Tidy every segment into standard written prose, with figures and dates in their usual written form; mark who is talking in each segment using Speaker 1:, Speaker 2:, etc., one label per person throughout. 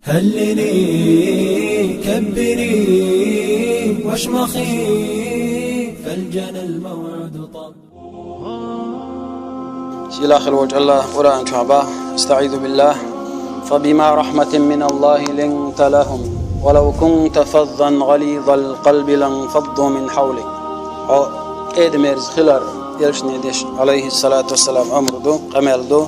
Speaker 1: هللي كبري واشمخي فالجنى الموعد طب.
Speaker 2: سلاخ الوجه الله قرآن شعبه استعيذ بالله. فبما رحمة من الله لنت لهم ولو كنت فظا غليظ القلب لانفضوا من حولك. إدميرز خلر يلشني ديش عليه الصلاة والسلام أمردو قمالدو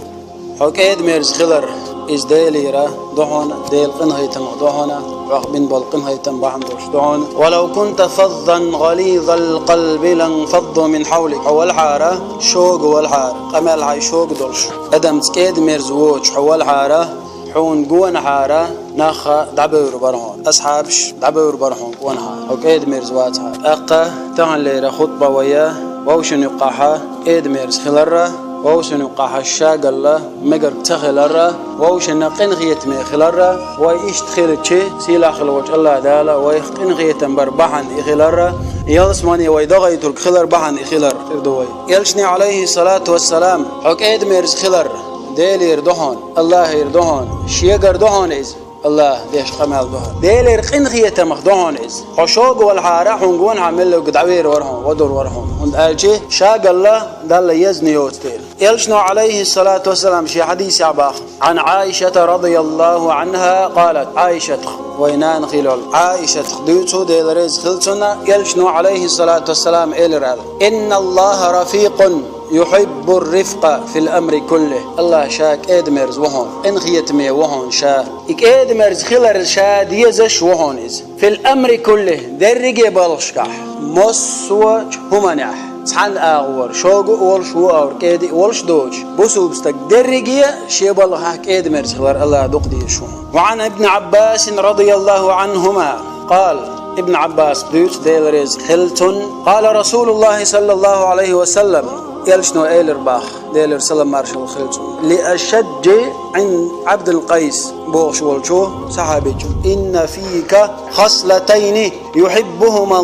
Speaker 2: إدميرز خلر إز ديليرا دهون ديل قنهيتم دهونا رغبين بالقنهيتم بحندوش دهون ولو كنت فظا غليظ القلب لانفضوا من حولك. حول حارة شوق والحار قمال هاي شوق دولش أدم تكيد ميرزووش حول حارة حون قوان حارة ناخا دعبور برهون أصحابش دعبور برهون قوان حارة إد ميرزوات حارة أقا تهن ليرا خطبة وياه ووشن يقاحا إد ميرز خلرة ووشن يقاحا الشاق الله مقر تخلرة ووشن قنغيت مي خلرة ويشت خيرتشي سيلاخ الوجه الله دالا ويخ قنغيت بربحن إخلرة يلسماني ويدغيت الخلر بحن إخلر إردوي يلشني عليه الصلاة والسلام إد ميرز خلر ديل يردهون الله يردهون شيقر دهون إز الله ديش قمال دهون ديل يرقين خيته مخدهون إز خشوق والحارة حنقون عمل له قدعوير ورهون ودور ورهون وند ألجي شاق الله دل يزني يوتيل يلشنو عليه الصلاة والسلام شي حديث عباخ عن عائشة رضي الله عنها قالت عائشة وينان خلال عائشة خديتو ديل ريز خلتنا يلشنو عليه الصلاة والسلام إلرال إن الله رفيق يحب الرفق في الأمر كله. الله شاك إدمرز وهون إن خيتمي وهون شا إك إدمرز خلر شا ديزش وهون إز في الأمر كله درجة بالشكح مسوج همنح سحن أغور شوق أول شو أور كيدي أولش دوج بوسو بستك درجة شيء بالله حك إدمرز خلر الله دقدي شو. وعن ابن عباس رضي الله عنهما قال ابن عباس دوت ديلرز خلتن قال رسول الله صلى الله عليه وسلم يلشنو إيلر باخ ديلر سلام مارشال خلتون لأشج عند عبد القيس بوغش والشو صحابيجو إن فيك خصلتين يحبهما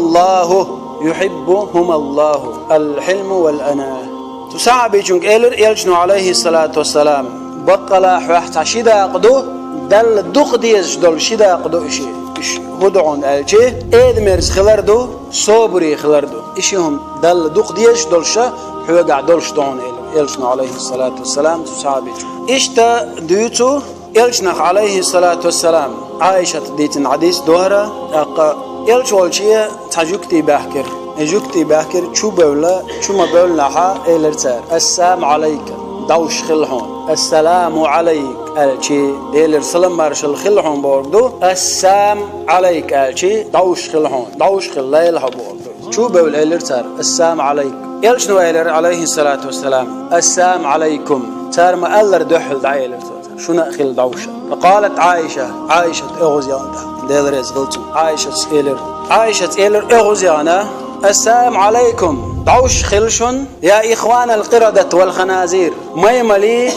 Speaker 2: الله الحلم والأناة. تسحابيجو إيلر يلشنو عليه الصلاة والسلام بطلا حوحت شدا قدو دل دوق ديز دول شدا قدو إشي هدعون ألجي إدمرز خلردو صبري خلردو إشيهم دل دوق ديز دولشا حوقع دولش دون إلشنا عليه الصلاة والسلام تصابيج إشتا ديوتو إلشنا عليه الصلاة والسلام عائشة ديتن عديس دوهرة أقا إلش والشيء تجوكتي بحكر شو بولا شو ما بولا حا إلرتار السلام عليك دوش خلحون السلام عليك الشي ديلر سلام مارشال خلحون بوردو السلام عليك الشي دوش خلحون دوش خليل حبوردو شو بولا إلرتار السلام عليك يلشنو إيلر عليه الصلاة والسلام السلام عليكم تار ما ألر دحل دعيلر شو نأخل دوشة. فقالت عائشة إغزيانا ديلر يزغلتو عائشة إيلر إغزيانا السلام عليكم دوش خلشن يا إخوان القردة والخنازير ما يملي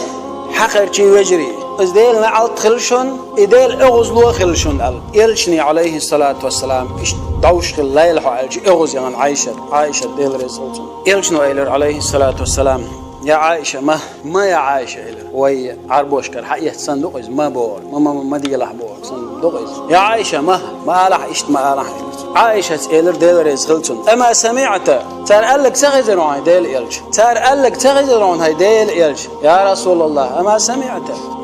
Speaker 2: حقر شي وجري إزديل نعلت خلشن إديل إغزلو خلشن يلشني عليه الصلاة والسلام إش دوش خل لا يلحق إغزيان عائشة ديل رزقتهم يلشنو إيلر عليه الصلاة والسلام يا عائشة ما يا عائشة إيلر وي عربوش كر حقيقة صندوق إز ما بور ما دي لح بور صندوق إز يا عائشة ما لح إشت ما لح عائشة إيلر ديل رزقتهم أما سمعت تار قالك تغزرون هاي ديل إلج تار قالك تغزرون هاي ديل إلج يا رسول الله أما سمعت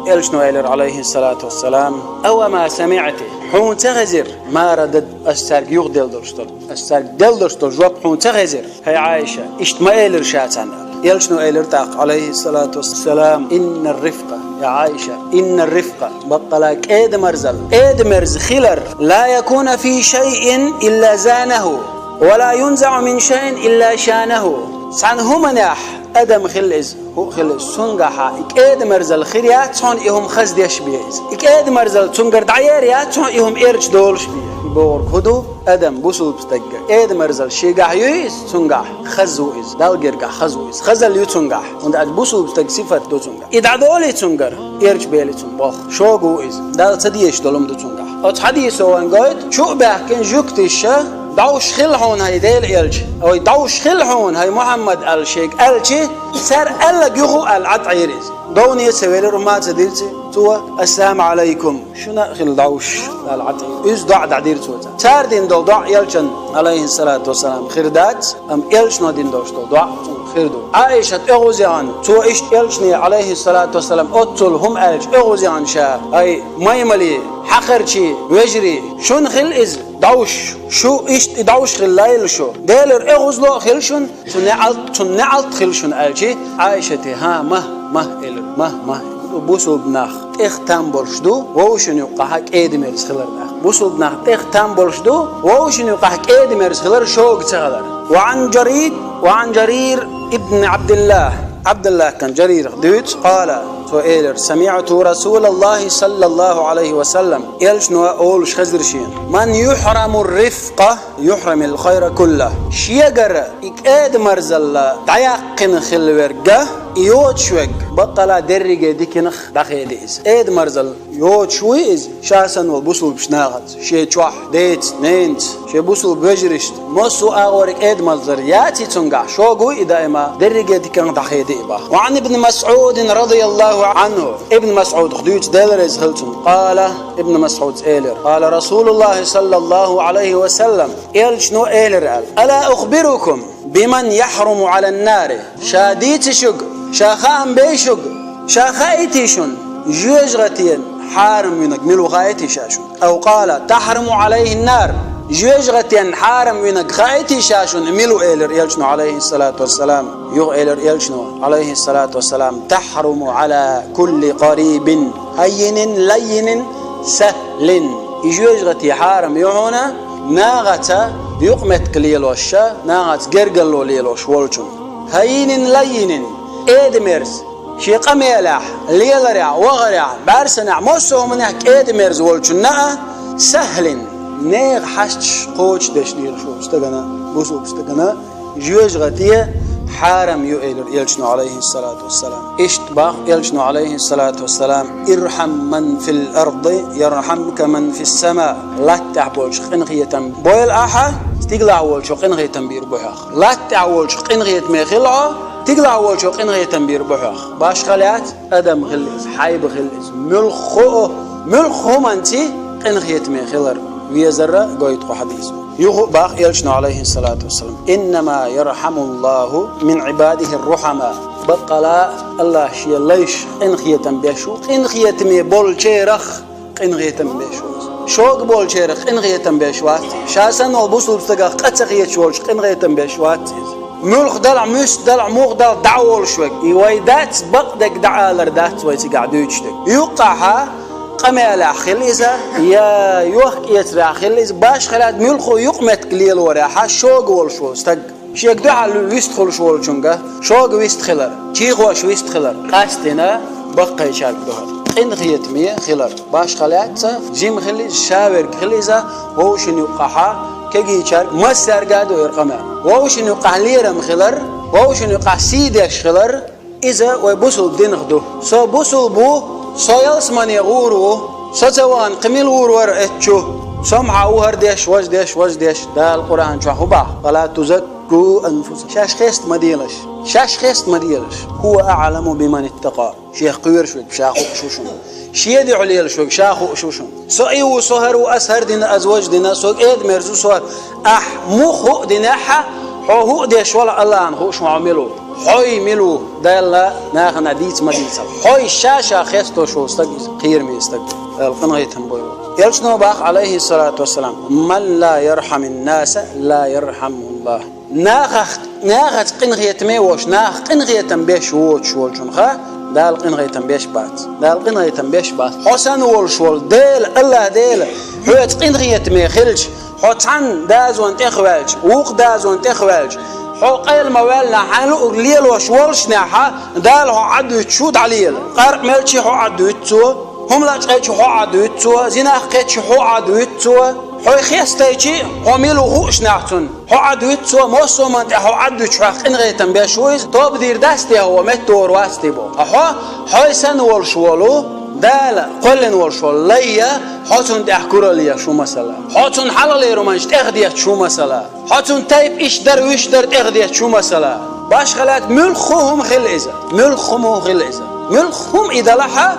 Speaker 2: إلشنو إيلر عليه الصلاة والسلام أو ما سمعت حون تغزر ما ردد أسترق يغدل درشتل جواب حون تغزر هاي عائشة إشت ما إيلر شاتنا يلشنو إيلر تاق عليه الصلاة والسلام إن الرفقة يا عائشة إن الرفقة بطلك إيد مرز خلر لا يكون في شيء إلا زانه ولا ينزع من شيء إلا شانه سعنه مناح أدم خلز هو خلز سنجحا إكيد مرزل خيريات سون إهم خز ديش بيز إكيد مرزل سنجر دعيريات سون إهم إرج دولش بيه بور خدو أدم بوسل بستجع إيد مرزل شيجح يويز سنجح خزو إز دالجرجح خزو إز خزل يتسنجح وند أد بوسل بستج صفة دو سنجح إدعدولي سنجر إرج بيلي سنبخ شوجو إز دال تديش دولم دو سنجح أتحديث وان قايد شو بحكين جوكتيشة دوش خلحون هاي ديل إلج أو دوش خلحون هاي محمد الشيخ الشي سر ألق يخو العطعيريز دوني سويل رمات ديلتي تو السلام عليكم شنا خل دعوش العطي إز دع دعير توتا تاردين دو دع يلشن عليه الصلاة والسلام خردات أم يلشنا دين دوش دو دع خردو عائشة أغوزيان تو إيش يلشني عليه الصلاة والسلام أطل هم ألش أغوزيان شا أي ما يملي حقرشي وجري شون خل إز دعوش شو إيش دعوش خل لايل شو ديلر أغوزلو خلشون تنعلت خلشون ألشي عائشة ها ما إلر ما بوسل بناخ اختام برشدو ووشن يقحك إدميرس خلر ناخ بوسل بناخ اختام برشدو ووشن يقحك إدميرس خلر شوق تغلر وعن جرير ابن عبد الله كان جرير دوت قال فإيلر سمعت رسول الله صلى الله عليه وسلم يلشنو أولش خزرشين من يحرم الرفقة يحرم الخير كله شيجر إكاد مرزلا تعيقن خلورجة يوتشوج بطلع درجة ديكنخ دخيديز إد مرزل يوتشويز شاسن والبوسل بشناغت شيء تشوح ديت نينت شيء بوسل بجرشت مصو أورك إد مرزل ياتي تنجح شوقوي دائما درجة ديكنخ دخيديبا وعن ابن مسعود رضي الله عنه ابن مسعود خديت دلرز هلتم قال ابن مسعود إيلر قال رسول الله صلى الله عليه وسلم إلشنو إيلر قال ألا أخبركم بمن يحرم على النار شاديت شق شاخان بيشق شاخايتيشون جوجغتين حارم منك ملو غايتي شاشون أو قال تحرم عليه النار جوجغتين حارم منك غايتي شاشون ملو إيلر يلشنو عليه الصلاة والسلام يغ إيلر يلشنو عليه الصلاة والسلام تحرم على كل قريب هين لين سهل جوجغتي حارم يعونا ناغتا يقمت قليلوش ناغت قرقلو ليلوش والجون هين لين إدميرز شي قميلح ليلرع وغرع بارسنع موسو منك إدميرز والجون سهل نيغ حشتش قوش دشنير شو استغنا بوسو استغنا جوجغتيه حارم يلشنو عليه الصلاة والسلام اشتباق يلشنو عليه الصلاة والسلام ارحم من في الأرض يرحمك من في السماء لا تعبولش قنغية بويل آحا تقلع والشو قنغية بير بوحاخ لا تعولش قنغية ميخلعو تقلع والشو قنغية بير بوحاخ باش خليات أدم خليز حايب خليز ملخو منتي قنغية ميخلر ويزر قويتقو حديث يغو باق يلشنو عليه الصلاة والسلام إنما يرحم الله من عباده الرحماء بقلا الله شي ليش قنخية بيشو قنخية مي بولشيرخ قنخية بيشو شوق بولشيرخ قنخية بيشوات شاسن والبوصل بستقا قتخية شولش قنخية بيشوات ملخ دلع مش دلع موغ دلع دعوال شوك يويدات بقدك دعالر دات ويتي قعدوشتك يوقعها قميلة خليزة يا يوخ يترا خليز باش خلات ملخو يقمت قليل وراحة شوق والشو استق شيك دوحة ويست خل شوال جنگا شوق ويست خلر تيغوش ويست خلر قاستنا بقى يشارك دوحة قنخية مية خلر باش خلات جيم خليز شاور خليزة ووشن يوقعها كي يشارك مسار قادو يرقمها ووشن يوقع ليرم خلر ووشن يوقع سيدش خلر إذا ويبوصل دينخدو سو بوصل بو سويلس من يغورو ستوان قميل ورور اتشو سمع وهرديش وجديش ده القرآن شو حبا ولا تزكوا أنفسكم شاش خيست مديلش هو أعلم بمن اتقى شيخ قوير شوك شاخو شوشون شيدي عليل شوك شاخو شوشون سوئيو سهر وأسهر دينا أزواج دينا سوك إيد مرزو سهر مخو ديناحا هو ديش ولا الله عنه شو عملو حوي ملو دايلا ناخنا ديت مديت حوي الشاشة خيستو شو استقيس خير مي استقيس القنغيتهم بويو يلشنو باق عليه الصلاة والسلام من لا يرحم الناس لا يرحمه الله ناخت قنغية ميوش ناخ قنغية بيش ووش والجنخا دال قنغية بيش بات حسن والشول ديل الله ديل حويت قنغية ميخلج حوتان دازون تخوالج ووق دازون تخوالج حقيل موالنا حلو ليل وشولش ناحا دال هو عدو تشود عليل قارق ملشي هو عدو تسو هم لا تقيتش هو عدو تسو زيناخ قيتش هو عدو تسو هو خيستيتشي هو ميلو هوش ناحتون هو عدو تسو موسو من هو عدو تشوخ انغيتن بيشويز توب دير داستي هو متور واستي بو هو سن والشولو دال قلن والشول ليا حاتون تحكور ليا شو مسألة حاتون حلال رومانش تأخذيت شو مسألة حاتون تايب إيش در ويش در تأخذيت شو مسألة باش خلات ملخهم خليزة ملخهم إذا لحا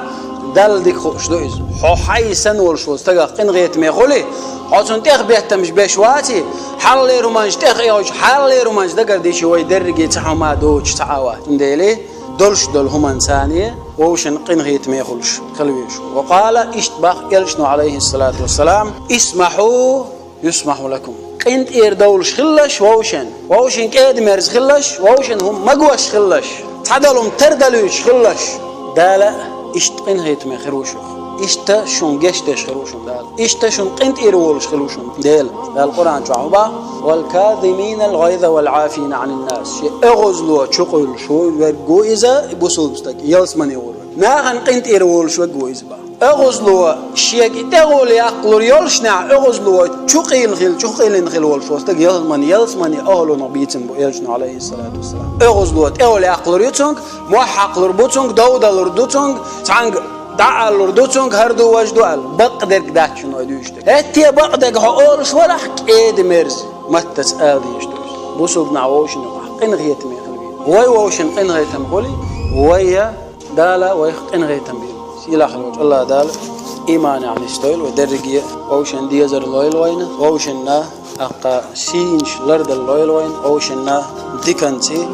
Speaker 2: دل ديك خوش دويز حو حيسن والشوز تقا قنغيت ميخولي حوتون تيخ بيهتمش بشواتي حالي رومانج تيخ ايوش حالي رومانج دقر ديشي ويدرقي تحوما دوش تعاوات نديلي دولش دول همان ثانية ووشن قنغيت ميخولش خلويش وقال اشتباق يلشنو عليه الصلاة والسلام اسمحوا يسمح لكم انت اير دولش خلش ووشن كيد مرز خلش ووشن هم مقوش خلش تعدلهم تردلوش خلش دالا اشت قنغيت ميخروشو اشتا شون جشتش خروشون دال اشتا شون قنت ايرولش خروشون دال القرآن شعوبا والكاظمين الغيظ والعافين عن الناس اغزلوا تشقل شو ورقو اذا بوصوبستك يلسمن يقول ناغن قنت ايرولش وقو اذا اغزلوا شيك تقول يقلور يلشنا اغزلوا تشقيل نخيل والشوستك يلسمن اهلو نبيتن بو يلشنا عليه الصلاة والسلام اغزلوا تقول يقلور يتونك موحق لربوتونك دودا لردوتونك تعنق دعال لردوتونك هردو وجدوال بقدرك داتشنو يدوشتك هتي بقدرك هقولش ولا حكيد مرز متس آدي يشتوش بوصوب نعوشن قنغيت ميخلبين وي ووشن قنغيت مغولي ويا دالا ويخ قنغيت مبين سيلا خلوش الله دالا إيمان يعني ستويل ودرقية ووشن ديزر لويل وين ووشن أقا سينش لرد اللويل وين ووشن ديكانتي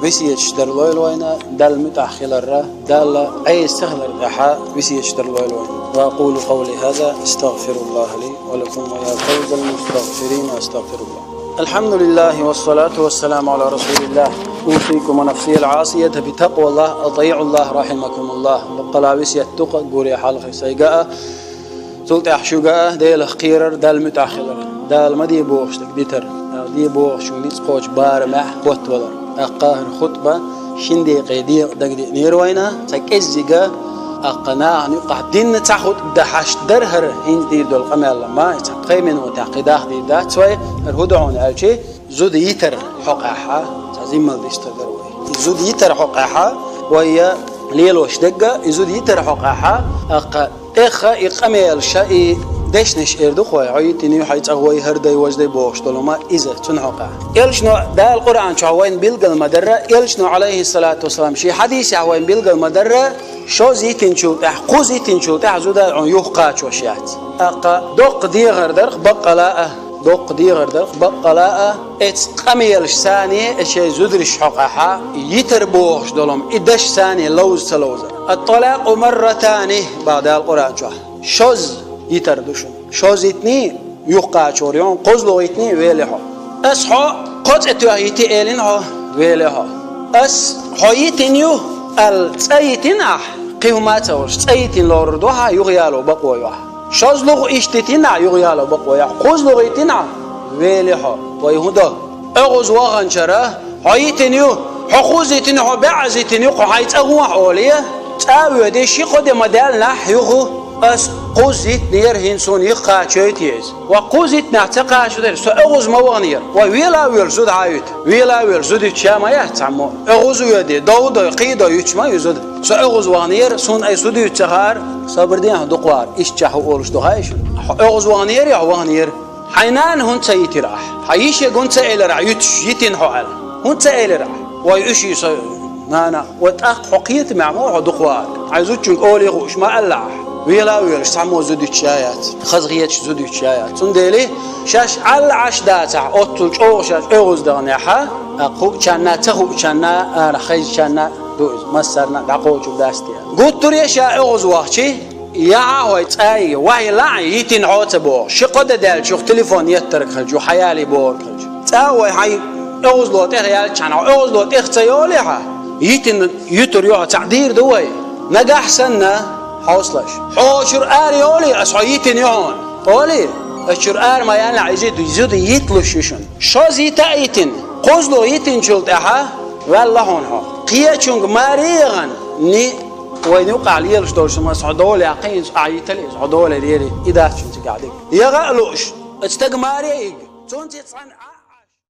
Speaker 2: ويسيتش در لويل وين دال متأخل الرا دال أي استغل الرحاء ويسيتش در لويل وين وأقول قولي هذا استغفر الله لي ولكم ويا فوز المستغفرين واستغفر الله. الحمد لله والصلاة والسلام على رسول الله. أوصيكم ونفسي العاصية بتقوى الله أطيعوا الله رحمكم الله. بقلا ويسيت تقى قولي حالك سيقاء سلط أحشوقاء ديل خيرر دال متأخل دال مدي بوغشتك ديتر دي بوغش ونيس قوش بارمح قوت ولر أقاهر خطبة شندي قيدي دقدي نيروينا تكزيقا أقناع نقع دين تاخد دحش درهر هندي دول قمال ما تقيمن وتعقيداخ دي دات سوي الهدعون ألشي زود يتر حقاحة تعزيم مالديشتر دروي زود يتر حقاحة ويا ليلوش دقة زود يتر حقاحة أقا إخا إقامل شيء دشنش إردو خوي عيتني حيت أغوي هردي وجدي بوش دلما إذا تنحقه يلشنو ده القرآن شعوين بيلق المدرة يلشنو عليه الصلاة والسلام شيء حديث عوين بيلق المدرة شو زيتين شو تح قوزيتين شو تح زودا عن يوقع شوشيات أقا دق دي غردر بقلاء دق دي غردر بقلاء اتقميلش ثاني الشيء زودرش حقها يتر بوش دلهم إدش ثاني لوز تلوزر الطلاق مرة ثانية بعد القرآن شوز يتردوشون شوزيتني يوقع شوريون قزلويتني ويلها أصحى قد اتوهيتي إلينها ويلها أس حيتنيو التأيتنا قيمته والتأيتن لوردوها يغيالو بقويها شوزلو اشتتنا يغيالو بقويها قزلويتنا ويلها ويهودا أغز وغنشرة حيتنيو حقوزيتنيو بعزيتنيو قحيت أغوح أوليه تاوي دي شي قد مدالنا يغو أس قوزيت نير هنسون يقع شيتيز وقوزيت نعتقع شدير سو أغوز موانير ويلا ويل زود عايت ويلا ويل زود يتشاما يهتعمو أغوز يدي داودا قيدا يتشما يزود سو أغوز وانير سون أي سود يتشغار صبر ديان دقوار إشتشاحو أولش دقايش أغوز وانير يا وانير حينان هون تيتراح حيش يقون تيل رع يتين حوال هون تيل رع ويشي سو نانا وتأخ حقيت معمول دقوار عايزوتشنك أولي غوش ما ألع ويلا ويلا سامو زودي شايات خزغيات زودي شايات سندلي شاش على عشدات اوتل اوشاش اوز دغنيحه اقو كان تخو كان انا خيز كان دوز مسرنا دقوج داستيا قلت له يا اوز واخشي يا هوي تاي وهي لا يتين عوتبو شقد دال شو تليفون يترك خجو حيالي بور تاوي هاي اوز لو تخيال كان اوز لو تختيولها يتين يتريو تعدير دوي نجا احسننا حوصلش حوشر آري أولي أسعيتين يهون أولي أشر آر ما يعني عايزيد يتلوششون شو زيتا يتين قزلو يتين شلت أحا والله هونها قياتشونغ ماريغان ني وين يوقع ليلش دولش ما سعدولي عقين عيتلي سعدولي ديري إذا شنت قاعدين يغلوش استجماري تونتي تصنع